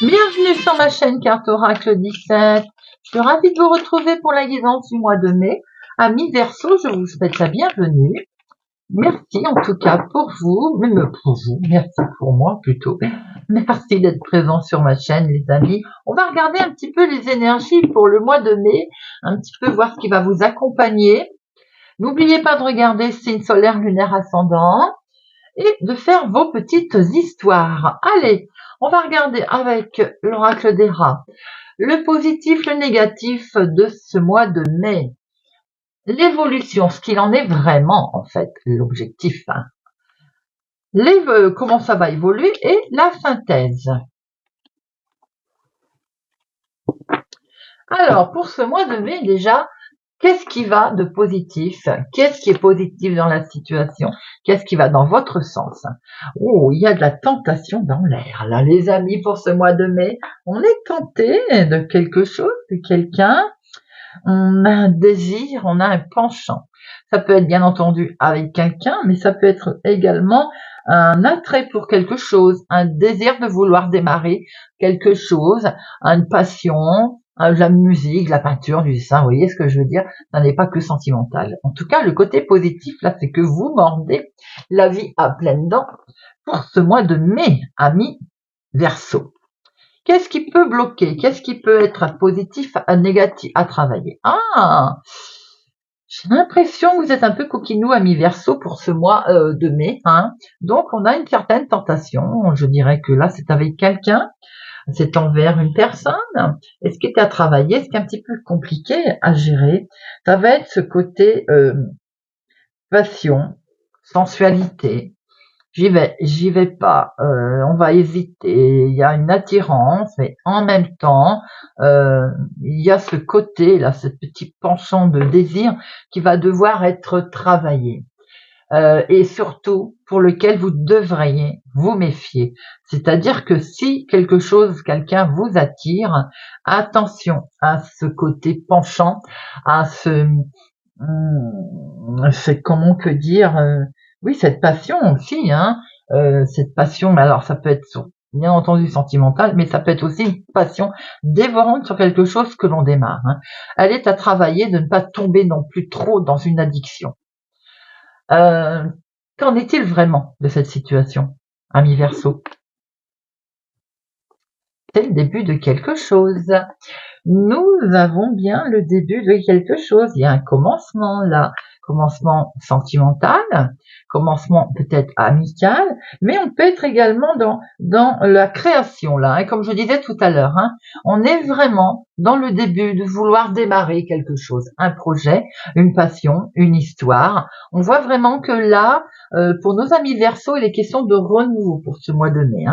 Bienvenue sur ma chaîne Carte Oracle 17. Je suis ravie de vous retrouver pour la guidance du mois de mai. Amis Verseau, je vous souhaite la bienvenue. Merci en tout cas pour vous, même pour vous, merci pour moi plutôt. Merci d'être présent sur ma chaîne les amis. On va regarder un petit peu les énergies pour le mois de mai, un petit peu voir ce qui va vous accompagner. N'oubliez pas de regarder signe solaire, lunaire, ascendant et de faire vos petites histoires. Allez, on va regarder avec l'oracle des rats le positif, le négatif de ce mois de mai. L'évolution, ce qu'il en est vraiment en fait, l'objectif. Comment ça va évoluer et la synthèse. Alors, pour ce mois de mai déjà, qu'est-ce qui va de positif? Qu'est-ce qui est positif dans la situation? Qu'est-ce qui va dans votre sens? Oh, il y a de la tentation dans l'air. Là, les amis, pour ce mois de mai, on est tenté de quelque chose, de quelqu'un. On a un désir, on a un penchant. Ça peut être bien entendu avec quelqu'un, mais ça peut être également un attrait pour quelque chose, un désir de vouloir démarrer quelque chose, une passion, la musique, la peinture, du dessin, vous voyez ce que je veux dire? Ça n'est pas que sentimental. En tout cas, le côté positif, là, c'est que vous mordez la vie à pleines dents pour ce mois de mai, amis Verseau. Qu'est-ce qui peut bloquer? Qu'est-ce qui peut être positif, négatif à travailler? Ah, j'ai l'impression que vous êtes un peu coquinou, amis Verseau, pour ce mois de mai. Donc, on a une certaine tentation. Je dirais que là, c'est avec quelqu'un. C'est envers une personne. Et ce qui est à travailler, ce qui est un petit peu compliqué à gérer, ça va être ce côté passion, sensualité. J'y vais pas, on va hésiter, il y a une attirance, mais en même temps, il y a ce côté là, ce petit penchant de désir qui va devoir être travaillé. Et surtout pour lequel vous devriez vous méfier. C'est-à-dire que si quelque chose, quelqu'un vous attire, attention à ce côté penchant, à c'est comment que dire, oui, cette passion aussi, cette passion, mais alors ça peut être bien entendu sentimentale, mais ça peut être aussi une passion dévorante sur quelque chose que l'on démarre. Elle est à travailler de ne pas tomber non plus trop dans une addiction. Qu'en est-il vraiment de cette situation, ami Verseau? C'est le début de quelque chose. Nous avons bien le début de quelque chose. Il y a un commencement là, commencement sentimental, commencement peut-être amical, mais on peut être également dans la création là. Comme je disais tout à l'heure, on est vraiment dans le début de vouloir démarrer quelque chose, un projet, une passion, une histoire. On voit vraiment que là, pour nos amis Verseau, il est question de renouveau pour ce mois de mai.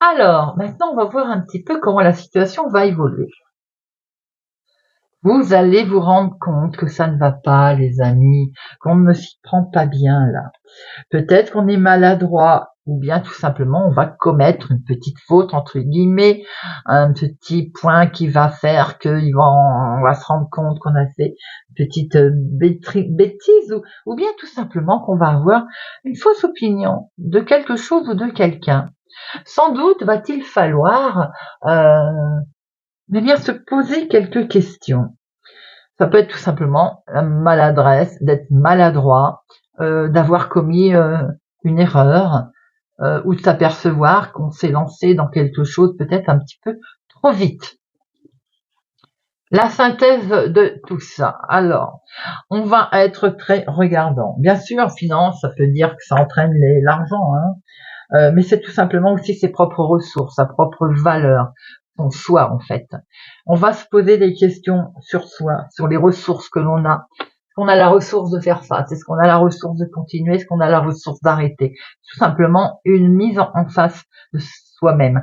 Alors, maintenant, on va voir un petit peu comment la situation va évoluer. Vous allez vous rendre compte que ça ne va pas, les amis, qu'on ne s'y prend pas bien, là. Peut-être qu'on est maladroit, ou bien tout simplement, on va commettre une petite faute, entre guillemets, un petit point qui va faire on va se rendre compte qu'on a fait une petite bêtise, ou bien tout simplement qu'on va avoir une fausse opinion de quelque chose ou de quelqu'un. Sans doute va-t-il falloir bien se poser quelques questions. Ça peut être tout simplement la maladresse, d'être maladroit, d'avoir commis une erreur, ou de s'apercevoir qu'on s'est lancé dans quelque chose peut-être un petit peu trop vite. La synthèse de tout ça. Alors, on va être très regardant. Bien sûr, finance, ça peut dire que ça entraîne l'argent, mais c'est tout simplement aussi ses propres ressources, sa propre valeur, son soi en fait. On va se poser des questions sur soi, sur les ressources que l'on a. Est-ce qu'on a la ressource de faire face? Est-ce qu'on a la ressource de continuer? Est-ce qu'on a la ressource d'arrêter? Tout simplement une mise en face de soi-même.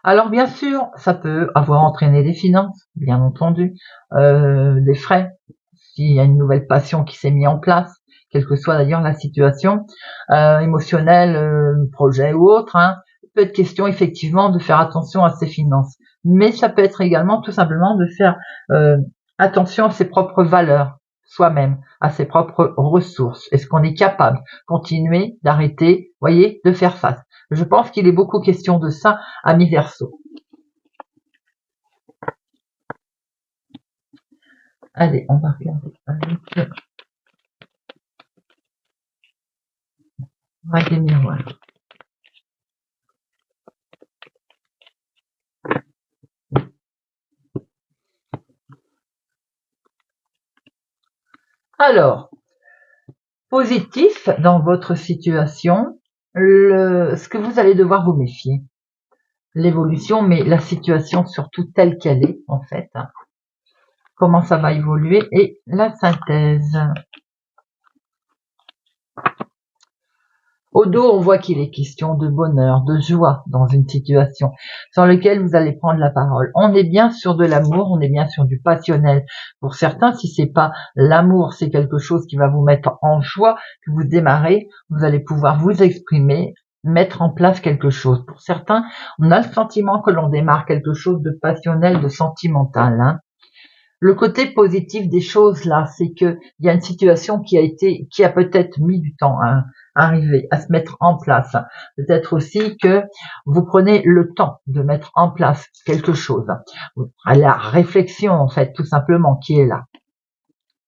Alors bien sûr, ça peut avoir entraîné des finances, bien entendu, des frais, s'il y a une nouvelle passion qui s'est mise en place, quelle que soit d'ailleurs la situation émotionnelle, projet ou autre. Il peut être question effectivement de faire attention à ses finances, mais ça peut être également tout simplement de faire attention à ses propres valeurs, soi-même, à ses propres ressources. Est-ce qu'on est capable de continuer, d'arrêter, voyez, de faire face? Je pense qu'il est beaucoup question de ça, amis Verseau. Allez, on va regarder avec des miroirs. Alors, positif dans votre situation, ce que vous allez devoir vous méfier, l'évolution, mais la situation surtout telle qu'elle est, en fait. Comment ça va évoluer et la synthèse. Au dos, on voit qu'il est question de bonheur, de joie dans une situation sur laquelle vous allez prendre la parole. On est bien sur de l'amour, on est bien sur du passionnel. Pour certains, si c'est pas l'amour, c'est quelque chose qui va vous mettre en joie, que vous démarrez, vous allez pouvoir vous exprimer, mettre en place quelque chose. Pour certains, on a le sentiment que l'on démarre quelque chose de passionnel, de sentimental, hein. Le côté positif des choses là, c'est que il y a une situation qui a peut-être mis du temps à arriver, à se mettre en place. Peut-être aussi que vous prenez le temps de mettre en place quelque chose. La réflexion, en fait, tout simplement, qui est là.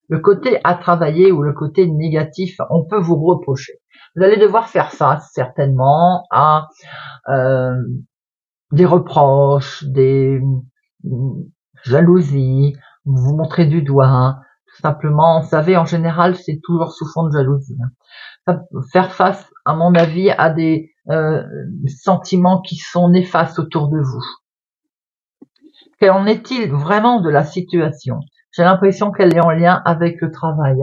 Le côté à travailler ou le côté négatif, on peut vous reprocher. Vous allez devoir faire face, certainement, à des reproches, des jalousies, vous montrer du doigt, hein. Tout simplement, vous savez, en général, c'est toujours sous fond de jalousie, hein. Faire face, à mon avis, à des sentiments qui sont néfastes autour de vous. Qu'en est-il vraiment de la situation? J'ai l'impression qu'elle est en lien avec le travail.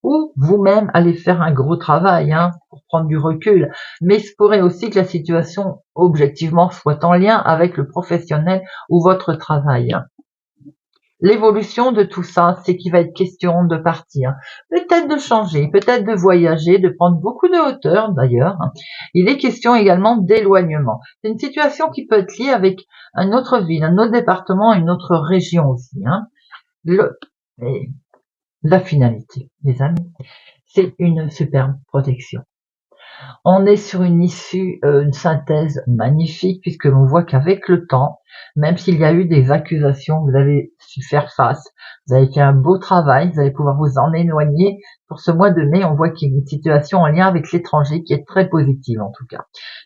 Ou vous-même allez faire un gros travail, hein, pour prendre du recul. Mais il se pourrait aussi que la situation, objectivement, soit en lien avec le professionnel ou votre travail. L'évolution de tout ça, c'est qu'il va être question de partir, peut-être de changer, peut-être de voyager, de prendre beaucoup de hauteur d'ailleurs. Il est question également d'éloignement. C'est une situation qui peut être liée avec une autre ville, un autre département, une autre région aussi, hein. La finalité, les amis, c'est une superbe protection. On est sur une issue, une synthèse magnifique puisque l'on voit qu'avec le temps, même s'il y a eu des accusations, vous avez su faire face, vous avez fait un beau travail, vous allez pouvoir vous en éloigner. Pour ce mois de mai, on voit qu'il y a une situation en lien avec l'étranger qui est très positive en tout cas.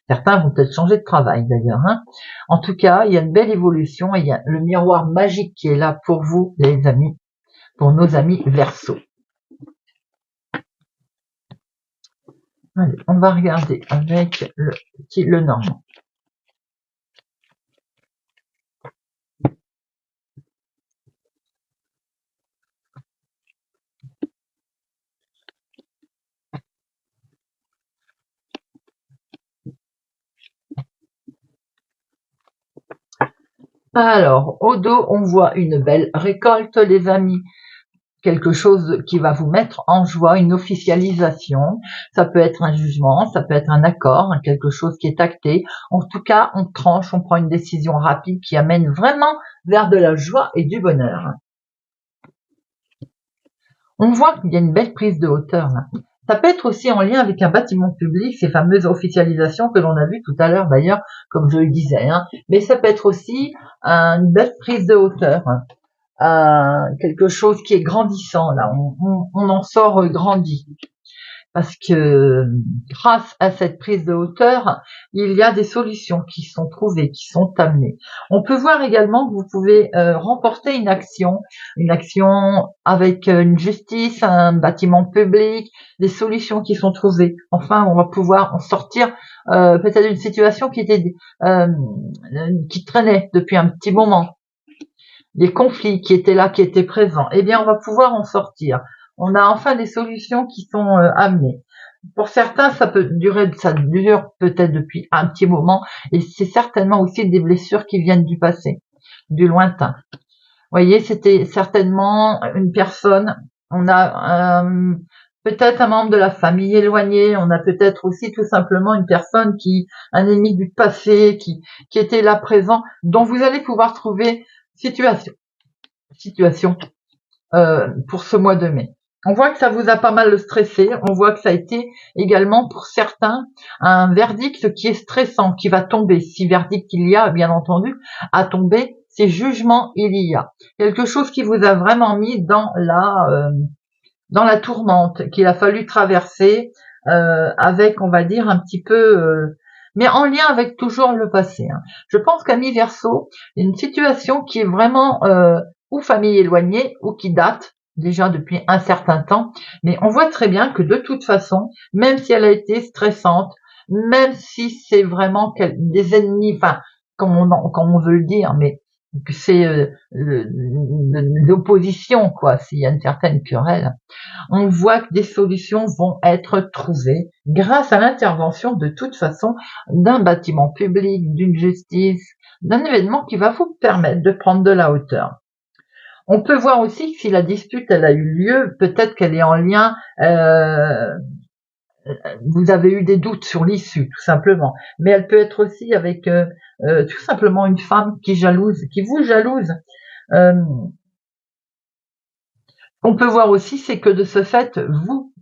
Certains vont peut-être changer de travail d'ailleurs, hein. En tout cas, il y a une belle évolution et il y a le miroir magique qui est là pour vous, les amis, pour nos amis Verseau. Allez, on va regarder avec le normand. Alors, au dos, on voit une belle récolte, les amis. Quelque chose qui va vous mettre en joie, une officialisation. Ça peut être un jugement, ça peut être un accord, quelque chose qui est acté. En tout cas, on tranche, on prend une décision rapide qui amène vraiment vers de la joie et du bonheur. On voit qu'il y a une belle prise de hauteur là. Ça peut être aussi en lien avec un bâtiment public, ces fameuses officialisations que l'on a vues tout à l'heure d'ailleurs, comme je le disais, hein. Mais ça peut être aussi une belle prise de hauteur, quelque chose qui est grandissant là. On en sort grandi. Parce que grâce à cette prise de hauteur, il y a des solutions qui sont trouvées, qui sont amenées. On peut voir également que vous pouvez remporter une action avec une justice, un bâtiment public, des solutions qui sont trouvées. Enfin, on va pouvoir en sortir peut-être d'une situation qui traînait depuis un petit moment. Des conflits qui étaient là, qui étaient présents. Eh bien, on va pouvoir en sortir. On a enfin des solutions qui sont amenées. Pour certains, ça dure peut-être depuis un petit moment, et c'est certainement aussi des blessures qui viennent du passé, du lointain. Vous voyez, c'était certainement une personne, on a peut-être un membre de la famille éloigné, on a peut-être aussi tout simplement une personne un ennemi du passé, qui était là présent, dont vous allez pouvoir trouver situation pour ce mois de mai. On voit que ça vous a pas mal stressé, on voit que ça a été également pour certains un verdict qui est stressant, qui va tomber. Si verdict il y a, bien entendu, à tomber, si jugement il y a. Quelque chose qui vous a vraiment mis dans la tourmente, qu'il a fallu traverser avec, on va dire, un petit peu... mais en lien avec toujours le passé. Hein. Je pense qu'à mi-verso, une situation qui est vraiment ou famille éloignée ou qui date déjà depuis un certain temps, mais on voit très bien que de toute façon, même si elle a été stressante, même si c'est vraiment des ennemis, enfin, comme on veut le dire, mais que c'est l'opposition, quoi, s'il y a une certaine querelle, on voit que des solutions vont être trouvées grâce à l'intervention de toute façon d'un bâtiment public, d'une justice, d'un événement qui va vous permettre de prendre de la hauteur. On peut voir aussi que si la dispute elle a eu lieu, peut-être qu'elle est en lien, vous avez eu des doutes sur l'issue, tout simplement. Mais elle peut être aussi avec tout simplement une femme qui vous jalouse. On peut voir aussi, c'est que de ce fait, vous,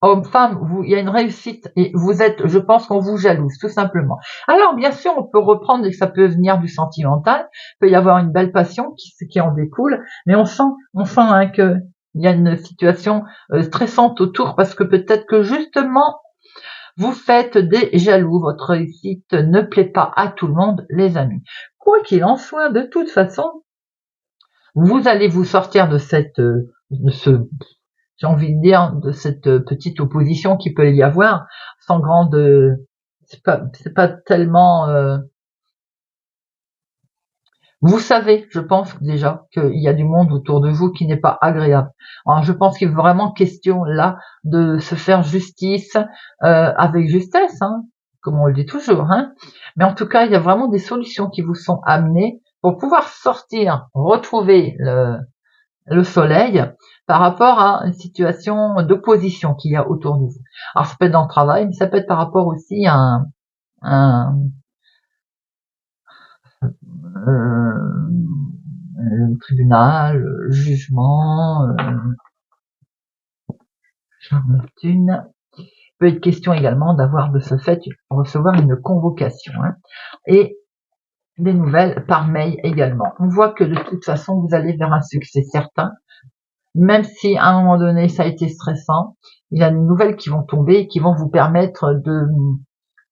homme-femme, il y a une réussite et vous êtes, je pense qu'on vous jalouse, tout simplement. Alors, bien sûr, on peut reprendre et que ça peut venir du sentimental, il peut y avoir une belle passion qui en découle, mais on sent hein, que il y a une situation stressante autour parce que peut-être que justement, vous faites des jaloux, votre réussite ne plaît pas à tout le monde, les amis. Quoi qu'il en soit, de toute façon, vous allez vous sortir de j'ai envie de dire, de cette petite opposition qui peut y avoir, sans grande, c'est pas tellement, vous savez, je pense déjà qu'il y a du monde autour de vous qui n'est pas agréable. Alors, je pense qu'il est vraiment question là de se faire justice avec justesse, hein, comme on le dit toujours. Hein. Mais en tout cas, il y a vraiment des solutions qui vous sont amenées pour pouvoir sortir, retrouver le soleil par rapport à une situation d'opposition qu'il y a autour de vous. Alors ça peut être dans le travail, mais ça peut être par rapport aussi à un tribunal, jugement, une. Il peut être question également d'avoir de ce fait recevoir une convocation hein, et des nouvelles par mail également. On voit que de toute façon vous allez vers un succès certain. Même si à un moment donné ça a été stressant, il y a des nouvelles qui vont tomber et qui vont vous permettre de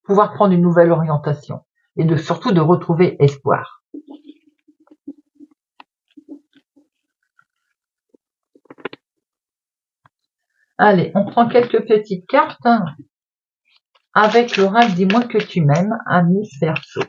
pouvoir prendre une nouvelle orientation et surtout de retrouver espoir. Allez, on prend quelques petites cartes avec l'oracle Dis-moi que tu m'aimes, ami Verseau.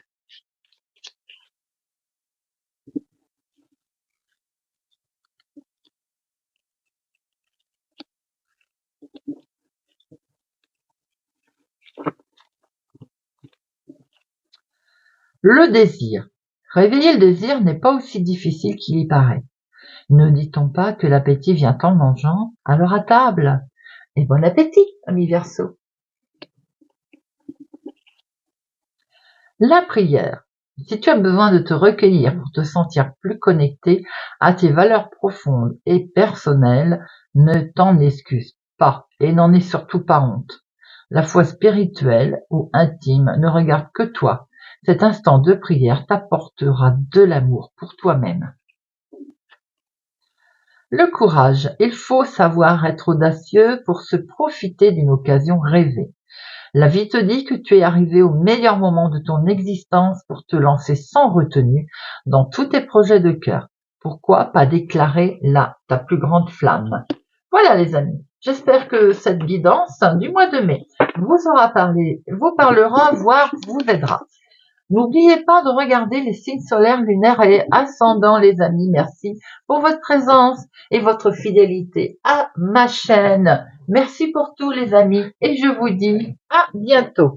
Le désir. Réveiller le désir n'est pas aussi difficile qu'il y paraît. Ne dit-on pas que l'appétit vient en mangeant? Alors à table. Et bon appétit, ami Verseau. La prière. Si tu as besoin de te recueillir pour te sentir plus connecté à tes valeurs profondes et personnelles, ne t'en excuse pas et n'en aie surtout pas honte. La foi spirituelle ou intime ne regarde que toi. Cet instant de prière t'apportera de l'amour pour toi-même. Le courage. Il faut savoir être audacieux pour se profiter d'une occasion rêvée. La vie te dit que tu es arrivé au meilleur moment de ton existence pour te lancer sans retenue dans tous tes projets de cœur. Pourquoi pas déclarer là ta plus grande flamme? Voilà les amis, j'espère que cette guidance du mois de mai vous parlera, voire vous aidera. N'oubliez pas de regarder les signes solaires, lunaires et ascendants, les amis. Merci pour votre présence et votre fidélité à ma chaîne. Merci pour tout, les amis, et je vous dis à bientôt.